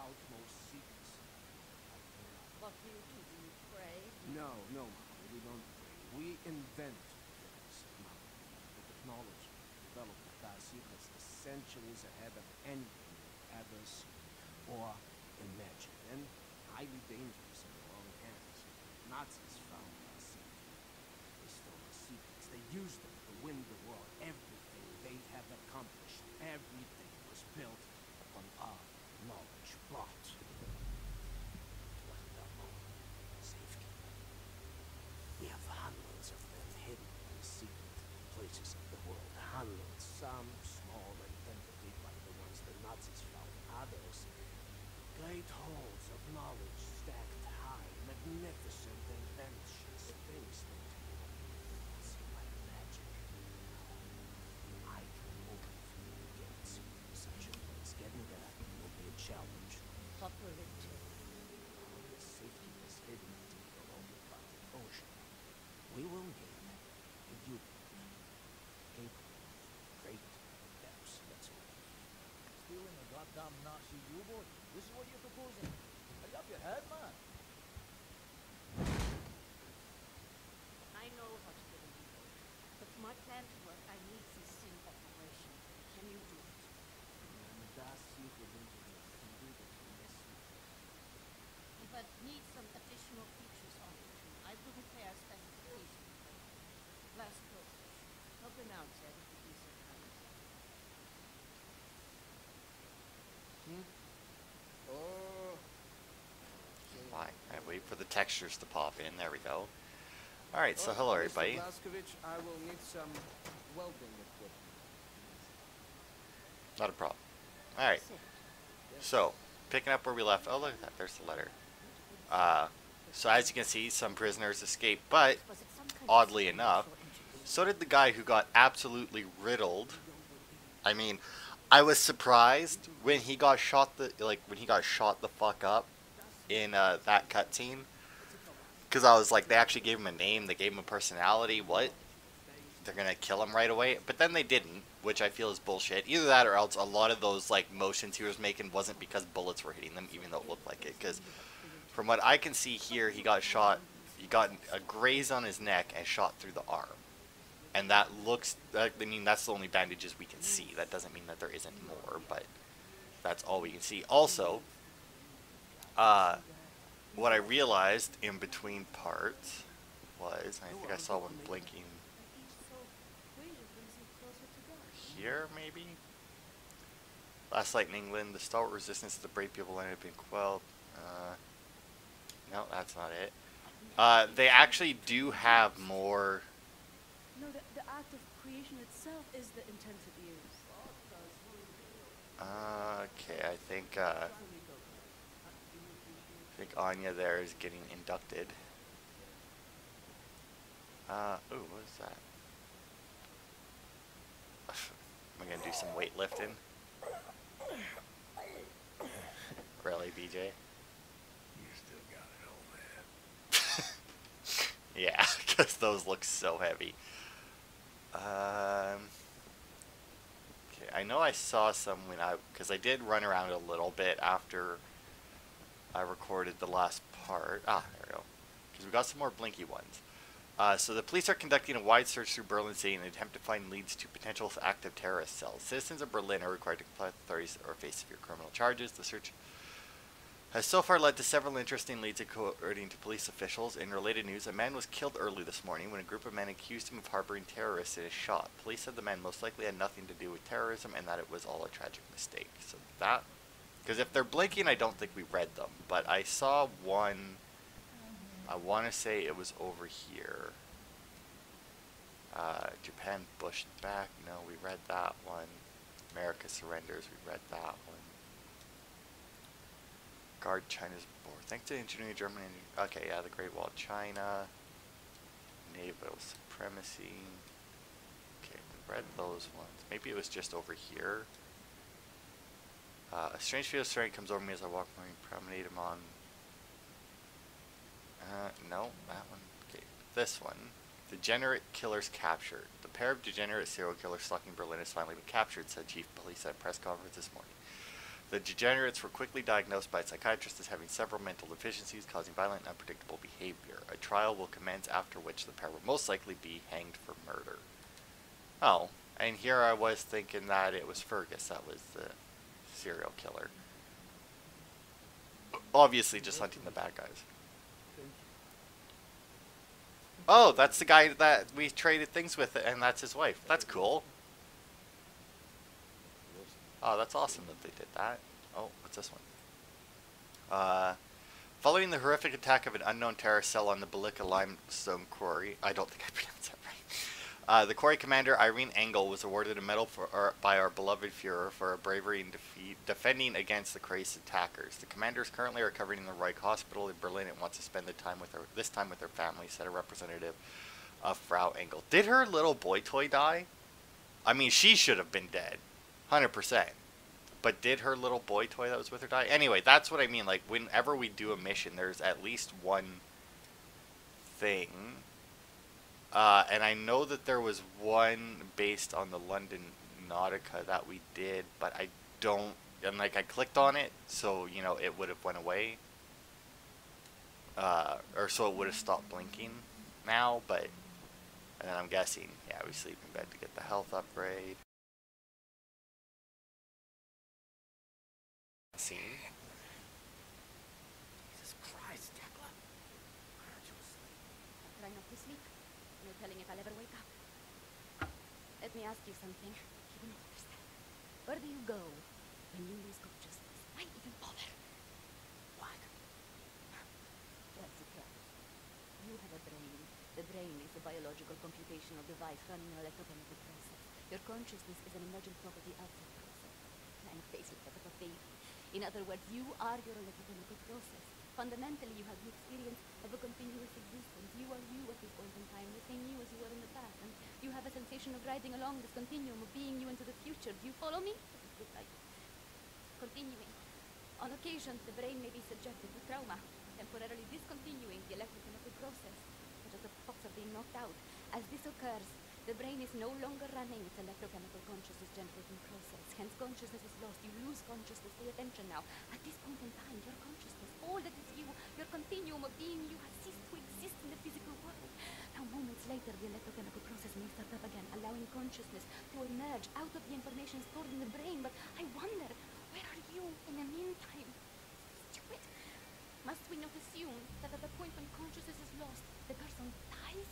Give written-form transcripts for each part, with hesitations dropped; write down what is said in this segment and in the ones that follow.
outmost secrets. What do you do? Do you pray? No, no, Mom, we don't pray. We invent things, Mom. The technology developed with our secrets is centuries ahead of anything we ever seen or imagined, and highly dangerous in the wrong hands. Nazis found our secrets. They stole our secrets. They used them to win the war. Everything they have accomplished, everything was built upon our knowledge. But what about more safekeeping? We have hundreds of them hidden in secret places of the world. Hundreds, some small and tentative like the ones the Nazis found. Others, great halls of knowledge stacked high, magnificent inventions, things that seem like magic. I can open a few gates to such a place. Getting there will be a challenge. What will it take? The safekeepers hidden deep below the Atlantic Ocean. We will need a U-boat capable of great depths. That's all. Stealing a goddamn Nazi U-boat? This is what you're proposing? Are you up your head, man? I know how to get a U-boat, but for my plan to work, I need some SIM operation. Can you do it? And that's secret internet can do that. Yes, But need some additional features on it too. I will prepare specifications. Last process. How pronounce it if it is a kind? Oh. Fine. I wait for the textures to pop in. There we go. Alright, so hello everybody. Mr. Blaskovich, I will need some welding equipment. Not a problem. Alright. So, picking up where we left. Oh, look at that. There's the letter. So as you can see, some prisoners escaped, but oddly enough, so did the guy who got absolutely riddled. I mean, I was surprised when he got shot when he got shot the fuck up in that cutscene, because I was like, they actually gave him a name, they gave him a personality. What? They're gonna kill him right away? But then they didn't, which I feel is bullshit. Either that, or else a lot of those like motions he was making wasn't because bullets were hitting them, even though it looked like it. Because from what I can see here, he got shot. He got a graze on his neck and shot through the arm. And that looks, I mean, that's the only bandages we can see. That doesn't mean that there isn't more, but that's all we can see. Also, what I realized in between parts was, I think I saw one blinking here, maybe? Last night in England, the stalwart resistance of the brave people ended up being quelled. No, that's not it. They actually do have more. No, the act of creation itself is the intensive use. Okay, I think Anya there is getting inducted. Ooh, what is that? Am I gonna do some weightlifting? Really, BJ? You still got it, old man. Yeah, because those look so heavy. Okay, I know I saw some when because I did run around a little bit after I recorded the last part. Ah, there we go. Because we got some more blinky ones. So the police are conducting a wide search through Berlin City in an attempt to find leads to potential active terrorist cells. Citizens of Berlin are required to comply with authorities or face severe criminal charges. The search has so far led to several interesting leads according to police officials. In related news, a man was killed early this morning when a group of men accused him of harboring terrorists in a shot. Police said the man most likely had nothing to do with terrorism and that it was all a tragic mistake. So that, because if they're blinking, I don't think we read them. But I saw one, I want to say it was over here. Japan pushed back. No, we read that one. America surrenders. We read that one. Guard China's border. Thanks to engineering Germany. Okay, yeah, the Great Wall of China. Naval supremacy. Okay, we read those ones. Maybe it was just over here. A strange feel of strength comes over me as I walk my promenade him on. No, that one. Okay, this one. Degenerate killers captured. The pair of degenerate serial killers stalking Berlin has finally been captured, said Chief of Police at a press conference this morning. The degenerates were quickly diagnosed by a psychiatrist as having several mental deficiencies causing violent and unpredictable behavior. A trial will commence, after which the pair will most likely be hanged for murder. Oh, and here I was thinking that it was Fergus that was the serial killer. Obviously just hunting the bad guys. Oh, that's the guy that we traded things with, and that's his wife. That's cool. Oh, that's awesome that they did that. Oh, what's this one? Following the horrific attack of an unknown terrorist cell on the Belika limestone quarry, I don't think I pronounced that right. The quarry commander, Irene Engel, was awarded a medal by our beloved Führer for her bravery in defending against the crazed attackers. The commander is currently recovering in the Reich Hospital in Berlin and wants to spend this time with her family, said a representative of Frau Engel. Did her little boy toy die? I mean, she should have been dead. 100%. But did her little boy toy that was with her die? Anyway, that's what I mean. Like, whenever we do a mission, there's at least one thing. And I know that there was one based on the London Nautica that we did, but I don't... And, like, I clicked on it, so, you know, it would have went away. Or so it would have stopped blinking now, but... And then I'm guessing, yeah, we sleep in bed to get the health upgrade. Scene. Jesus Christ, Tekla. Why aren't you asleep? Try not to sleep. No telling if I'll ever wake up. Let me ask you something. You will not understand. Where do you go when you lose consciousness? Why even bother? What? Well, sit here. You have a brain. The brain is a biological computational device running an electrochemical process. Your consciousness is an emergent property of that process. And face it like a baby. In other words, you are your electrochemical process. Fundamentally, you have the experience of a continuous existence. You are you at this point in time, the same you as you were in the past. And you have a sensation of riding along this continuum of being you into the future. Do you follow me? Good night. Continuing. On occasion, the brain may be subjected to trauma, temporarily discontinuing the electrochemical process, such as the pots are being knocked out. As this occurs, the brain is no longer running its electrochemical consciousness generating process. Hence, consciousness is lost. You lose consciousness. Pay attention now. At this point in time, your consciousness, all that is you, your continuum of being you, has ceased to exist in the physical world. Now, moments later, the electrochemical process may start up again, allowing consciousness to emerge out of the information stored in the brain. But I wonder, where are you in the meantime? Stupid. Must we not assume that at the point when consciousness is lost, the person dies?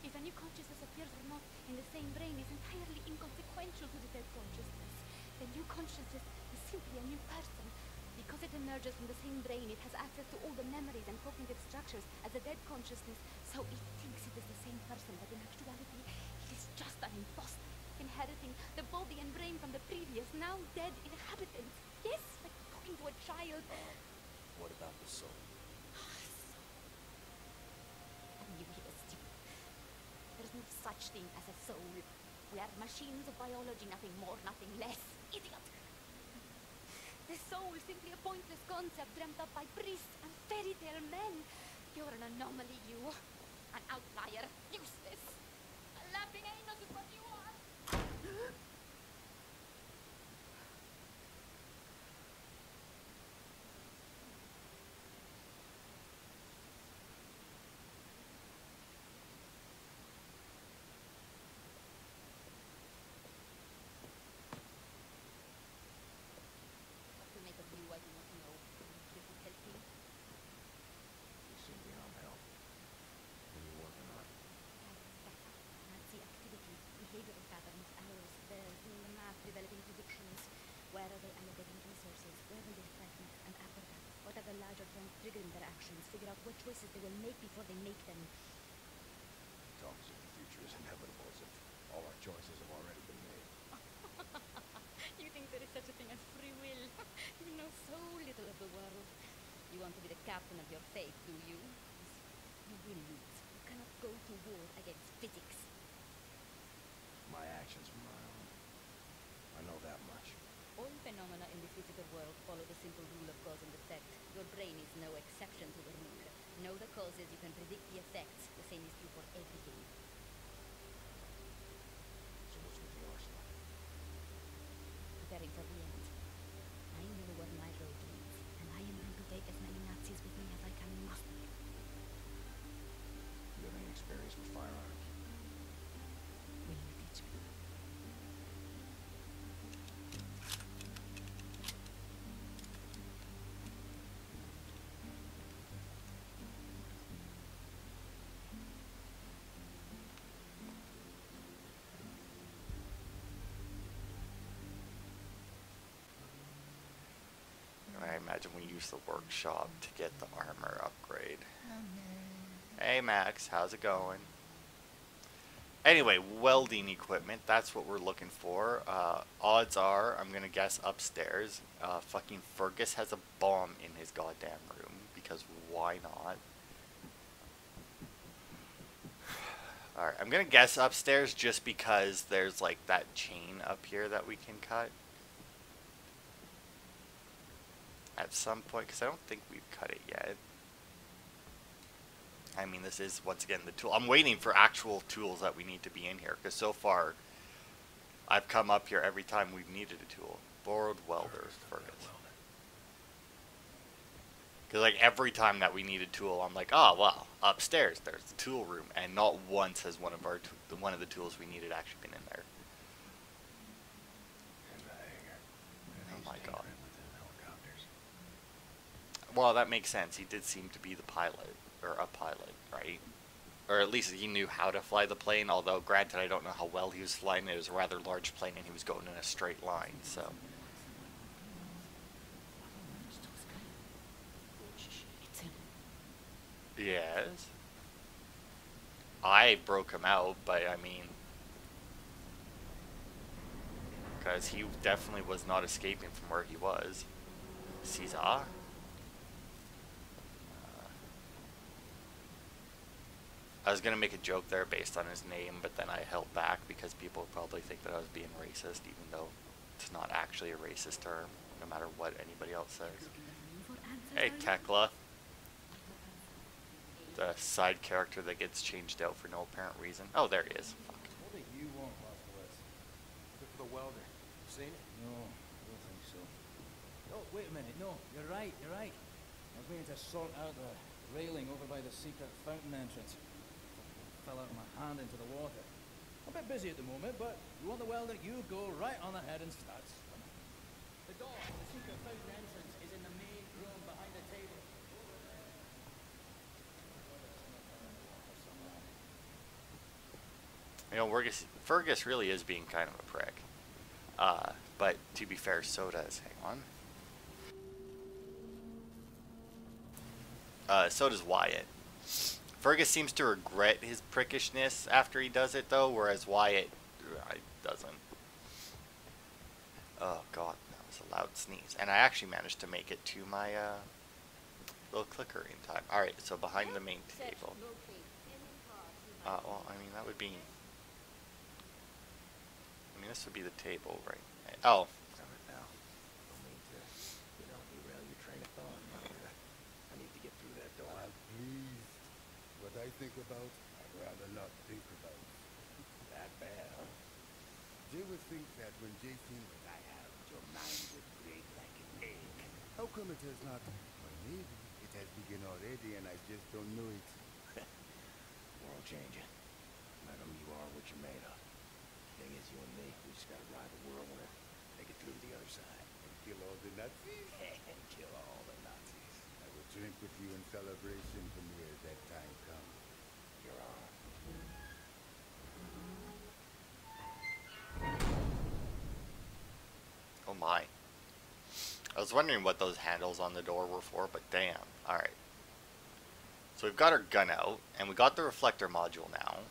If a new consciousness appears or not in the same brain is entirely inconsequential to the dead consciousness. The new consciousness is simply a new person. Because it emerges from the same brain, it has access to all the memories and cognitive structures as a dead consciousness, so it thinks it is the same person, but in actuality, it is just an imposter, inheriting the body and brain from the previous, now dead inhabitants. Yes, like talking to a child. What about the soul? I knew he was stupid. There's no such thing as a soul. We are machines of biology, nothing more, nothing less. Idiot! The soul is simply a pointless concept dreamt up by priests and fairy tale men. You're an anomaly, you. An outlier. Useless. A laughing anus is what you are. What to make of you, I do not know. Difficulty. You seem beyond help. What are you working on? Data, Nazi activity, behavioral patterns, errors, there's in the math, developing predictions. Where are they allocating resources? Where will they fragment? And after that, what are the larger trends triggering their actions? Figure out what choices they will make before they make them. Talk as if the future is inevitable, as if all our choices have already been made. You think there is such a thing as free will? You know so little of the world. You want to be the captain of your fate, do you? You will lose. You cannot go to war against physics. My actions were my own. I know that much. All phenomena in the physical world follow the simple rule of cause and effect. Your brain is no exception to the rule. Know the causes, you can predict the effects. The same is true for everything. So what's with the arsenal? Preparing for the end. I know imagine we use the workshop to get the armor upgrade. Hey Max, how's it going? Anyway, welding equipment, that's what we're looking for. Odds are, I'm gonna guess upstairs. Fucking Fergus has a bomb in his goddamn room, because why not? Alright, I'm gonna guess upstairs just because there's like that chain up here that we can cut. At some point, because I don't think we've cut it yet. I mean, this is, once again, the tool. I'm waiting for actual tools that we need to be in here, because so far, I've come up here every time we've needed a tool. Borrowed welder, Fergus. Because, like, every time that we need a tool, I'm like, oh, well, upstairs, there's the tool room. And not once has one of the tools we needed actually been in there. Oh my god. Well, that makes sense. He did seem to be the pilot, or a pilot, right? Or at least he knew how to fly the plane, although granted I don't know how well he was flying. It was a rather large plane and he was going in a straight line, so. Yes. I broke him out, but I mean, because he definitely was not escaping from where he was. Caesar. I was gonna make a joke there based on his name, but then I held back because people would probably think that I was being racist, even though it's not actually a racist term, no matter what anybody else says. Hey, Tekla. The side character that gets changed out for no apparent reason. Oh, there he is. Fuck. What do you want, Vasquez? Look for the welder. Seen it? No, I don't think so. Oh, wait a minute. No, you're right, you're right. I was waiting to sort out the railing over by the secret fountain entrance. Fell out of my hand into the water. I'm a bit busy at the moment, but you want the welder, you go right on ahead and start swimming. The door to the secret fountain entrance is in the main room behind the table. You know, Fergus really is being kind of a prick. But to be fair, so does, hang on. So does Wyatt. Fergus seems to regret his prickishness after he does it, though, whereas Wyatt doesn't. Oh god, that was a loud sneeze. And I actually managed to make it to my little clicker in time. Alright, so behind the main table. Well, I mean, that would be... I mean, this would be the table, right? Oh. Now, don't mean to, derail your train of thought. I need to get through that door. Please. What I think about, I'd rather not think about. That bad, huh? They would think that when Jason was I have, your mind would break like an egg. How come it has not? Well, maybe it has begun already and I just don't know it. World changing. Madam, you are what you're made of. Thing is, you and me, we just gotta ride the whirlwind, make it through to the other side. And kill all the Nazis. And kill all the Nazis. I will drink with you in celebration when that time comes. Your Honor. Oh my. I was wondering what those handles on the door were for, but damn. Alright. So we've got our gun out, and we got the reflector module now.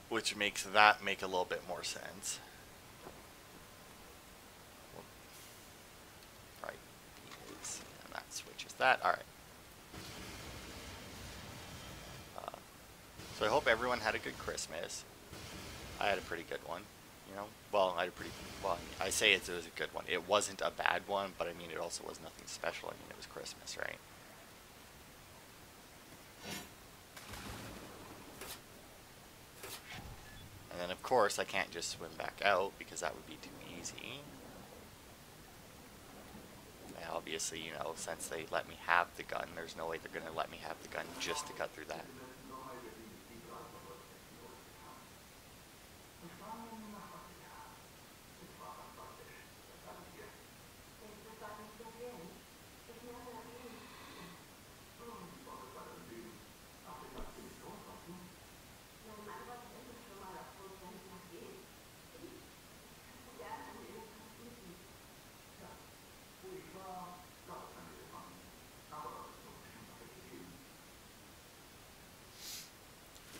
Which makes that make a little bit more sense. Right. And that switches that. Alright. So I hope everyone had a good Christmas. I had a pretty good one. You know? Well, I had a pretty... Well, I say it was a good one. It wasn't a bad one, but I mean, it also was nothing special. I mean, it was Christmas, right? And then, of course, I can't just swim back out because that would be too easy. And obviously, you know, since they let me have the gun, there's no way they're going to let me have the gun just to cut through that.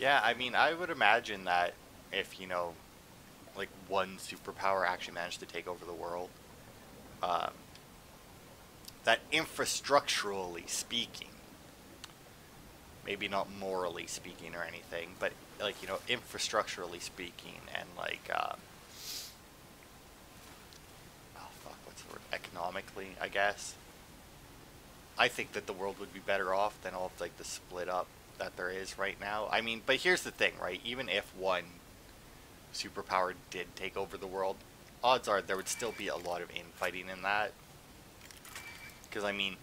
Yeah, I mean, I would imagine that if, you know, like one superpower actually managed to take over the world, um, that infrastructurally speaking, maybe not morally speaking or anything, but like, you know, infrastructurally speaking and like, oh fuck, what's the word? Economically, I guess. I think that the world would be better off than all of like the split up that there is right now. I mean, but here's the thing, right? Even if one superpower did take over the world, odds are there would still be a lot of infighting in that. Because, I mean,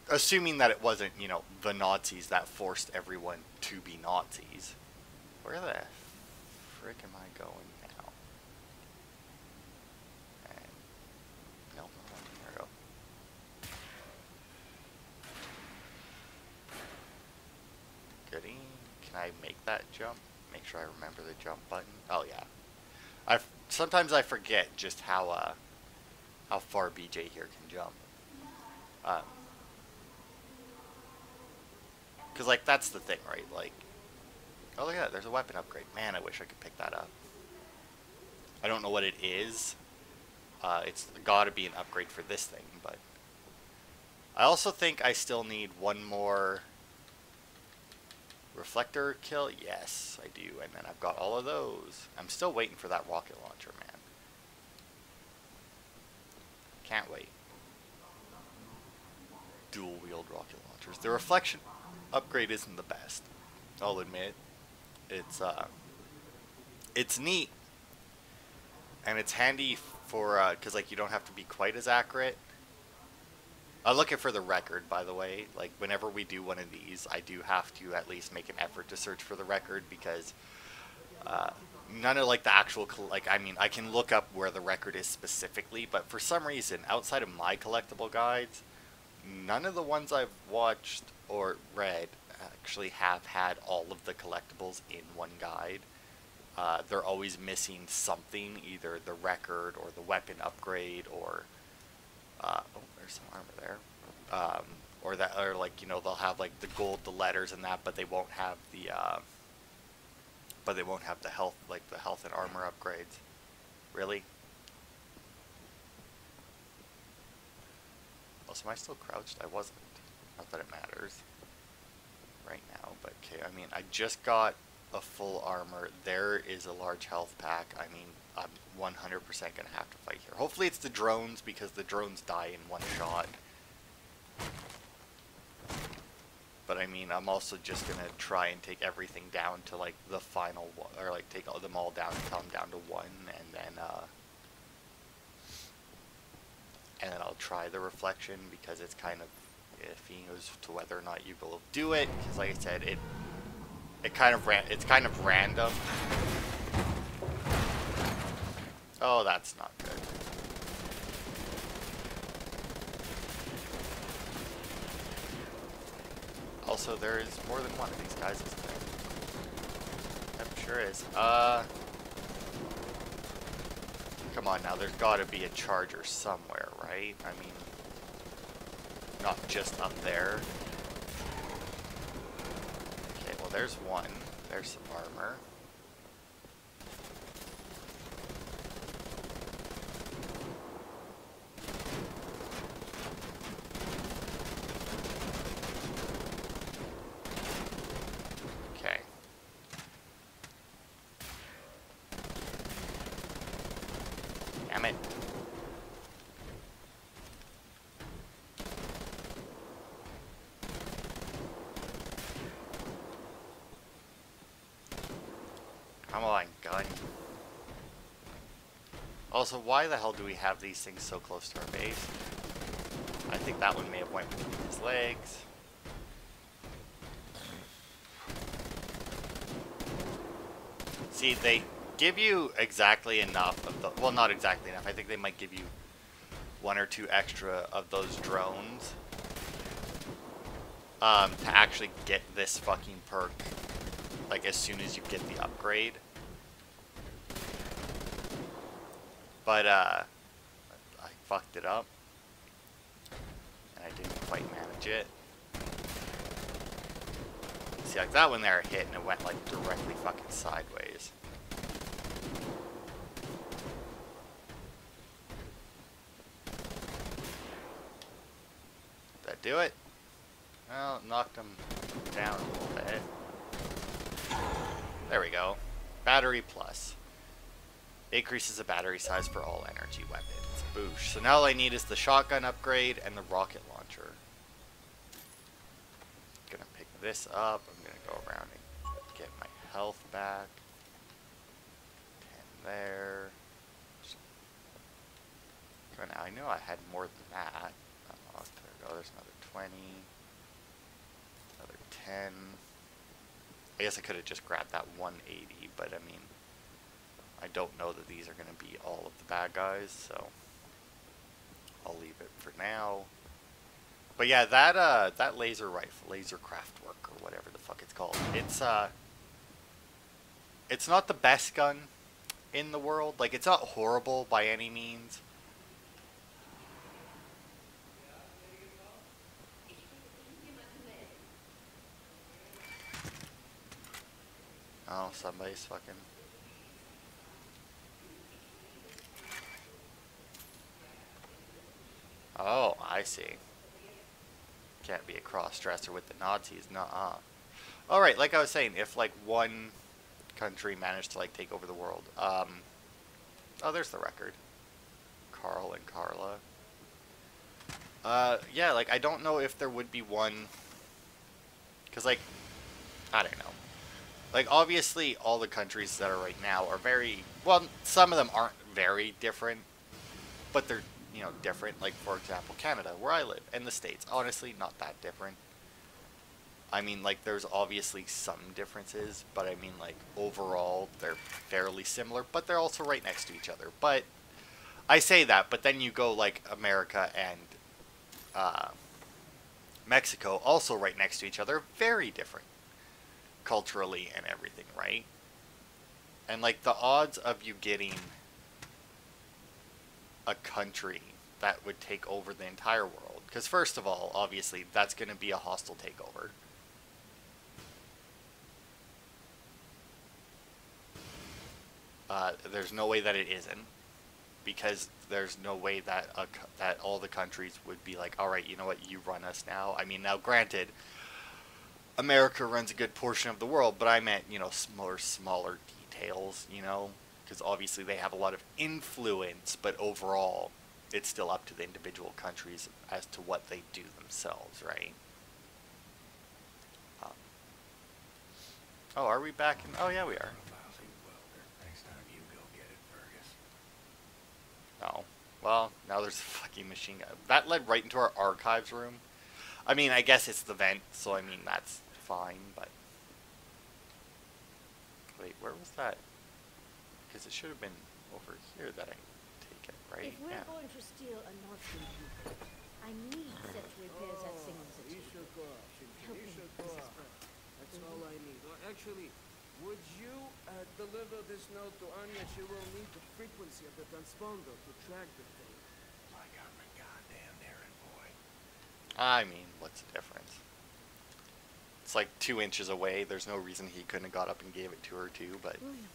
assuming that it wasn't, you know, the Nazis that forced everyone to be Nazis. Where the frick am I going now? And, no, there we go. Goody. Can I make that jump? Make sure I remember the jump button. Oh yeah. Sometimes I forget just how far BJ here can jump. Cause like that's the thing, right? Like, oh look at that, there's a weapon upgrade. Man, I wish I could pick that up. I don't know what it is. It's gotta be an upgrade for this thing, but I also think I still need one more reflector kill. Yes, I do, and then I've got all of those. I'm still waiting for that rocket launcher, man. Can't wait. Dual wield rocket launchers. The reflection upgrade isn't the best, I'll admit. It's neat, and it's handy for because like you don't have to be quite as accurate. I'm looking for the record, by the way. Like whenever we do one of these, I do have to at least make an effort to search for the record because none of like the actual like I mean I can look up where the record is specifically, but for some reason outside of my collectible guides, none of the ones I've watched or read actually have had all of the collectibles in one guide. They're always missing something, either the record or the weapon upgrade or oh, there's some armor there. Or that, or like, you know, they'll have like the gold, the letters and that, but they won't have the health, like the health and armor upgrades. Really? Also, am I still crouched? I wasn't. Not that it matters right now, but okay, I mean, I just got a full armor. There is a large health pack. I mean, I'm 100% gonna have to fight here. Hopefully it's the drones, because the drones die in one shot. But I mean, I'm also just gonna try and take everything down to like the final one, or like take them all down until I'm down to one, and then I'll try the reflection because it's kind of iffy as to whether or not you will do it. Because like I said, it's kind of random. Oh, that's not good. Also, there is more than one of these guys, isn't there? Yep, sure is. Come on now, there's gotta be a charger somewhere, right? I mean, not just up there. Okay, well there's one. There's some armor. Come on, gun. Also, why the hell do we have these things so close to our base? I think that one may have went between his legs. See, they give you exactly enough of the... Well, not exactly enough. I think they might give you one or two extra of those drones to actually get this fucking perk, like, as soon as you get the upgrade. But, I fucked it up. And I didn't quite manage it. See, like that one there hit and it went like directly fucking sideways. Did that do it? Well, it knocked him down a little bit. There we go. Battery plus. Increases the battery size for all energy weapons. Boosh. So now all I need is the shotgun upgrade and the rocket launcher. Gonna pick this up. I'm gonna go around and get my health back. 10 there. So now I knew I had more than that. Unlocked. There we go. There's another 20. Another 10. I guess I could have just grabbed that 180, but I mean, I don't know that these are going to be all of the bad guys, so I'll leave it for now. But yeah, that laser rifle, laser craft work, or whatever the fuck it's called, it's not the best gun in the world. Like, it's not horrible by any means. Oh, somebody's fucking... Oh, I see. Can't be a cross-dresser with the Nazis, nuh-uh. Alright, like I was saying, if, like, one country managed to, like, take over the world, oh, there's the record. Carl and Carla. Yeah, like, I don't know if there would be one... Because, like, I don't know. Like, obviously, all the countries that are right now are very... Well, some of them aren't very different, but they're, you know, different. Like, for example, Canada, where I live, and the States. Honestly, not that different. I mean, like, there's obviously some differences, but I mean, like, overall, they're fairly similar, but they're also right next to each other. But I say that, but then you go, like, America and Mexico, also right next to each other, very different. Culturally and everything, right? And like the odds of you getting a country that would take over the entire world, because first of all, obviously that's going to be a hostile takeover. There's no way that it isn't, because there's no way that that all the countries would be like, all right, you know what, you run us now. I mean, now granted, America runs a good portion of the world, but I meant, you know, smaller details, you know, because obviously they have a lot of influence, but overall, it's still up to the individual countries as to what they do themselves, right? Oh, are we back in? Oh, yeah, we are. No. Well, now there's a fucking machine gun. That led right into our archives room. I mean, I guess it's the vent, so I mean, that's fine, but... Wait, where was that? Because it should have been over here that I take it, right? If we're going to steal a Nazi U-boat, I need set to repair that signals You should go up. Help You me, should go Mrs. up. Burke. That's all I need. Well, actually, would you deliver this note to Anya? She will need the frequency of the transponder to track the thing. Like I'm a goddamn errand boy. I mean, what's the difference? It's like 2 inches away. There's no reason he couldn't have got up and gave it to her too, but... William,